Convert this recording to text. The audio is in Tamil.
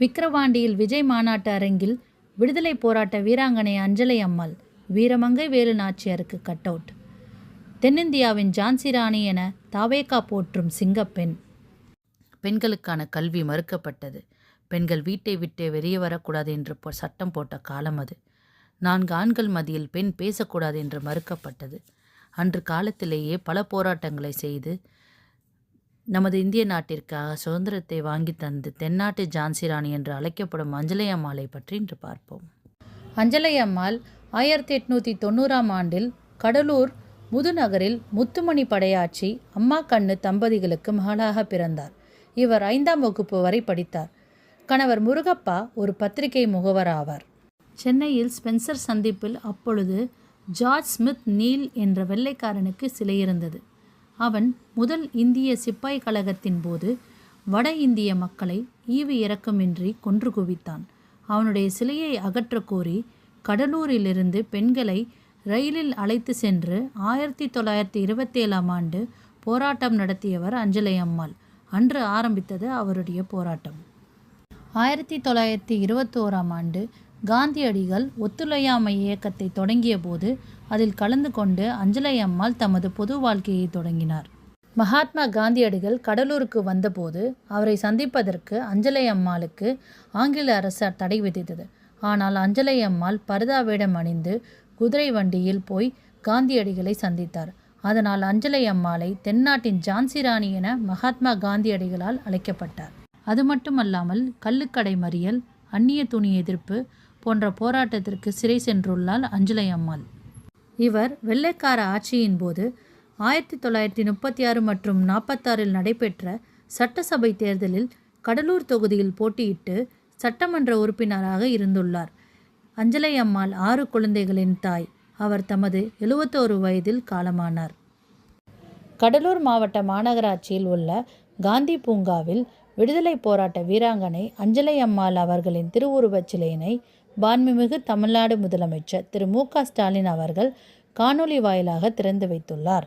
விக்கிரவாண்டியில் விஜய் மாநாட்டு அரங்கில் விடுதலை போராட்ட வீராங்கனை அஞ்சலை அம்மாள், வீரமங்கை வேலு நாச்சியாருக்கு கட் அவுட். தென்னிந்தியாவின் ஜான்சி ராணி என தாவேகா போற்றும் சிங்கப்பெண். பெண்களுக்கான கல்வி மறுக்கப்பட்டது. பெண்கள் வீட்டை விட்டே வெளியே வரக்கூடாது என்று சட்டம் போட்ட காலம் அது. 4 ஆண்கள் மத்தியில் பெண் பேசக்கூடாது என்று மறுக்கப்பட்டது. அன்று காலத்திலேயே பல போராட்டங்களை செய்து நமது இந்திய நாட்டிற்காக சுதந்திரத்தை வாங்கி தந்து தென்னாட்டு ஜான்சி ராணி என்று அழைக்கப்படும் அஞ்சலை அம்மாளை பற்றி இன்று பார்ப்போம். அஞ்சலை அம்மாள் 1890ஆம் ஆண்டில் கடலூர் முதுநகரில் முத்துமணி படையாச்சி அம்மா கண்ணு தம்பதிகளுக்கு மகளாக பிறந்தார். இவர் 5ஆம் வகுப்பு வரை படித்தார். கணவர் முருகப்பா ஒரு பத்திரிகை முகவர் ஆவார். சென்னையில் ஸ்பென்சர் சந்திப்பில் அப்பொழுது ஜார்ஜ் ஸ்மித் நீல் என்ற வெள்ளைக்காரனுக்கு சிலை இருந்தது. அவன் முதல் இந்திய சிப்பாய் கழகத்தின் போது வட இந்திய மக்களை ஈவு இரக்கமின்றி கொன்று குவித்தான். அவனுடைய சிலையை அகற்ற கோரி கடலூரிலிருந்து பெண்களை ரயிலில் அழைத்து சென்று 1927ஆம் ஆண்டு போராட்டம் நடத்தியவர் அஞ்சலை அம்மாள். அன்று ஆரம்பித்தது அவருடைய போராட்டம். 1921ஆம் ஆண்டு காந்தியடிகள் ஒத்துழையாமை இயக்கத்தை தொடங்கிய போது அதில் கலந்து கொண்டு அஞ்சலை அம்மாள் தமது பொது வாழ்க்கையை தொடங்கினார். மகாத்மா காந்தியடிகள் கடலூருக்கு வந்தபோது அவரை சந்திப்பதற்கு அஞ்சலை அம்மாளுக்கு ஆங்கில அரசு தடை விதித்தது. ஆனால் அஞ்சலை அம்மாள் பர்தா வேடம் அணிந்து குதிரை வண்டியில் போய் காந்தியடிகளை சந்தித்தார். அதனால் அஞ்சலை அம்மாளை தென்னாட்டின் ஜான்சி ராணி என மகாத்மா காந்தியடிகளால் அழைக்கப்பட்டார். அது மட்டுமல்லாமல் கள்ளுக்கடை மறியல், அந்நிய துணி எதிர்ப்பு போன்ற போராட்டத்திற்கு சிறை சென்றுள்ளார் அஞ்சலை அம்மாள். இவர் வெள்ளைக்கார ஆட்சியின் போது 1936 மற்றும் 46இல் நடைபெற்ற சட்டசபை தேர்தலில் கடலூர் தொகுதியில் போட்டியிட்டு சட்டமன்ற உறுப்பினராக இருந்துள்ளார். அஞ்சலை அம்மாள் 6 குழந்தைகளின் தாய். அவர் தமது 71 வயதில் காலமானார். கடலூர் மாவட்ட மாநகராட்சியில் உள்ள காந்தி பூங்காவில் விடுதலை போராட்ட வீராங்கனை அஞ்சலை அம்மாள் அவர்களின் திருவுருவச் சிலையினை மாண்புமிகு தமிழ்நாடு முதலமைச்சர் திரு மு.க. ஸ்டாலின் அவர்கள் காணொலி வாயிலாக திறந்து வைத்துள்ளார்.